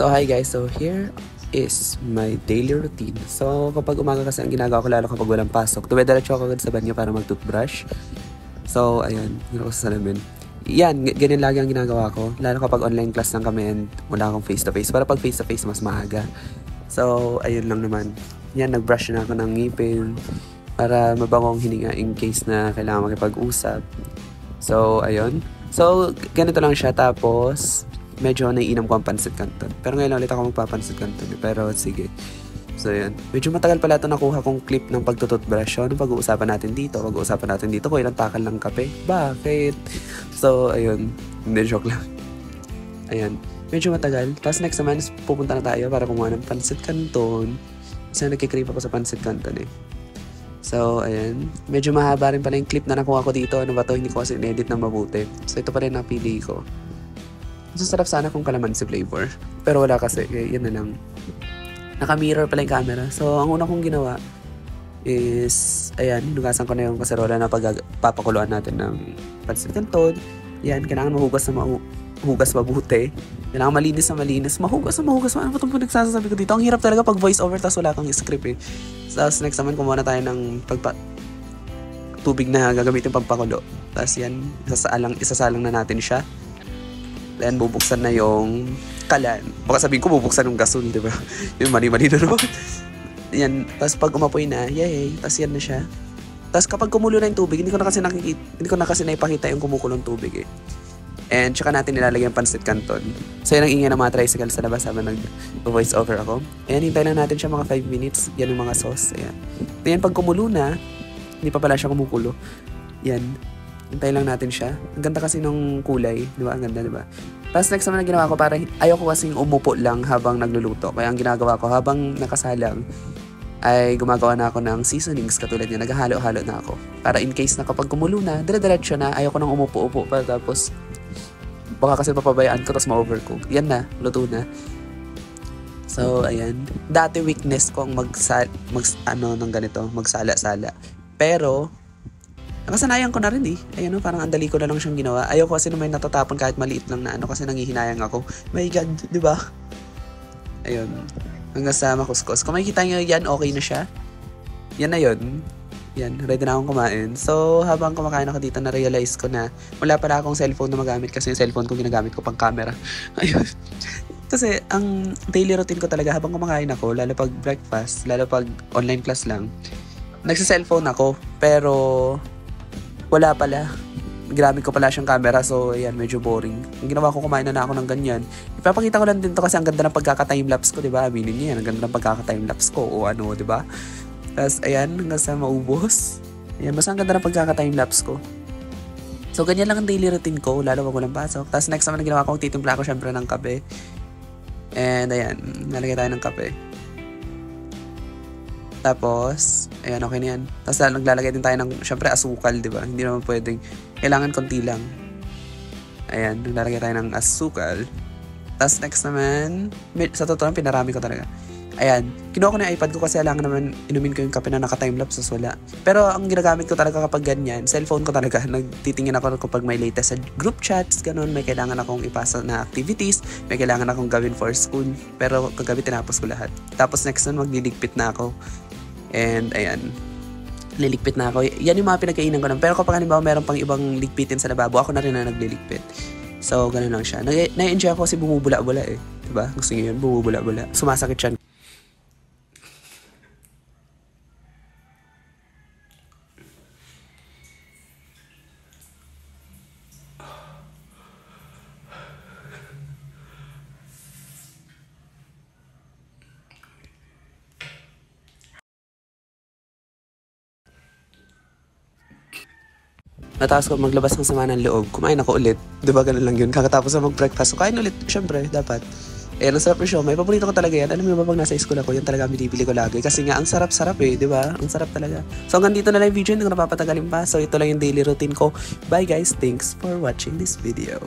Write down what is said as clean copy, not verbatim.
So hi guys, so here is my daily routine. So kapag umaga kasi ang ginagawa ko, lalo kapag walang pasok, dumidiretso ako agad sa banyo para mag-toothbrush. So ayan, hindi ko sa salamin. Yan, ganyan lagi ang ginagawa ko. Lalo kapag online class lang kami and wala akong face-to-face. Para pag face-to-face mas maaga. So ayun lang naman. Yan, nag-brush na ako ng ngipin para mabangong hininga in case na kailangan makipag-usap. So ayun. So ganito lang siya, tapos medyo naiinom ko ang pancit canton. Pero ngayon ulit ako magpapansit canton. Pero sige. So yun. Medyo matagal pala ito nakuha kong clip ng pagtututbrush. So, pag-uusapan natin dito kung ilang takal ng kape. Bakit? So ayun. Hindi, joke lang. Ayan. Medyo matagal. Tapos next naman, pupunta na tayo para kumuha ng pancit canton. Kasi nagkikrave ako sa pancit canton eh. So, ayan. Medyo mahaba rin pala yung clip na nakuha ko dito. Ano ba to? Hindi ko kasi in-edit na mabuti. So, ito pa rin napili ko. Masarap sana kung kalamansi flavor. Pero wala kasi. Yan na lang. Naka-mirror pala yung camera. So, ang una kong ginawa is, ayan, hinugasan ko na yung kaserola na pagpapakuluan natin ng pancit canton. Yan, kailangan mahugas mabuti. Kailangan malinis na malinis. Mahugas. Ano ba itong pinagsasabi ko dito? Ang hirap talaga pag voice over tapos wala kang script eh. Tapos next naman, kumuha na tayo ng tubig na gagamitin pagpakulo. Tapos yan, isasalang na natin siya. Then bubuksan na yung kalan. Baka sabihin ko bubuksan yung gasol, di ba? Yung mani-mani na naman. Yan, tapos pag umapoy na, yay, tapos yan na siya. Tapos kapag kumulo na yung tubig, hindi ko na kasi naipakita yung kumukulong tubig eh. And tsaka natin nilalagay yung pancit canton. So yan ang ingay ng mga tricycle sa labas habang nag-voice over ako. Ayan, hintay lang natin siya mga 5 minutes. Yan yung mga sauce. Ayan. Ayan, pag kumulo na, hindi pa pala siya kumukulo. Yan. Hintay lang natin siya. Ang ganda kasi nung kulay. Di ba? Ang ganda, di ba? Tapos next naman na ginawa ko, para ayoko kasing umupo lang habang nagluluto. Kaya ang ginagawa ko, habang nakasalang, ay gumagawa na ako ng seasonings katulad niya. Naghahalo-halo na ako. Para in case na kapag kumulo na, dire-diretso na, ayoko nang umupo-upo pa. Tapos baka kasi papabayaan ko tapos ma-overcook. Yan na, luto na. So, ayan. Dati weakness ko ang ng ganito, magsala-sala. Pero, nakasanayan ko na rin eh. Ayan o, parang andali ko na lang siyang ginawa. Ayoko kasi na may natatapon kahit maliit lang na kasi nangihinayang ako. My God, di ba? Ayun. Hanggang sa makuskus. Kung makikita nyo yan, okay na siya. Yan na yun. Yan, ready na akong kumain. So, habang kumakain ako dito, na-realize ko na wala pala akong cellphone na magamit kasi yung cellphone ko ginagamit ko pang camera. Ayun. Kasi, ang daily routine ko talaga habang kumakain ako, lalo pag breakfast, lalo pag online class lang, nagsa-cellphone ako, pero wala pala. Ginamit ko pala siyang camera, so ayan, medyo boring. Ang ginawa ko, kumain na ako ng ganyan. Ipapakita ko lang din to kasi ang ganda ng pagkaka-timelapse ko, diba? Aminin niyo yan, ang ganda ng pagkaka-timelapse ko o ano, diba? Tapos, ayan, hanggang sa maubos. Ayan, basta ang ganda ng pagkaka-timelapse ko. So, ganyan lang ang daily routine ko, lalo pag walang pasok. Tapos, next naman na ginawa ko, titimpla ko syempre ng kape. And, ayan, nalagay tayo ng kape. Tapos, ayan, okay na yan. Tapos, naglalagay din tayo ng, syempre, asukal, di ba? Hindi naman pwedeng, kailangan konti lang. Ayan, naglalagay tayo ng asukal. Tapos, next naman, sa totoo, pinarami ko talaga. Ayan, kinuha ko na yung iPad ko kasi alangan naman inumin ko yung kape na naka-timelapse, so wala. Pero ang ginagamit ko talaga kapag ganyan, cellphone ko talaga, nagtitingin ako kapag may latest sa group chats, ganun, may kailangan akong ipasa na activities, may kailangan akong gawin for school, pero kagabi tinapos ko lahat. Tapos next nun, magliligpit na ako. And ayan, liligpit na ako. Yan yung mga pinagkainan ko lang. Pero kapag halimbawa meron pang ibang ligpitin sa lababo, ako na rin na nagliligpit. So, ganun lang siya. Na-enjoy ako kasi bumubula-bula eh. Diba? Gusto nyo yun? Bumubula-bula. Sumasakit siya. Natapos ko maglabas ng sama ng loob, kumain ako ulit. Diba ganun lang yun? Kakatapos na mag-breakfast, so kain ulit. Syempre, dapat. Eh, ang sarap yung show. May paborito ko talaga yan. Alam mo ba pag nasa school ako, yan talaga binibili ko lagi. Kasi nga, ang sarap-sarap eh, diba? Ang sarap talaga. So, hanggang dito na lang yung video. Hindi ko napapatagalin pa. So, ito lang yung daily routine ko. Bye guys. Thanks for watching this video.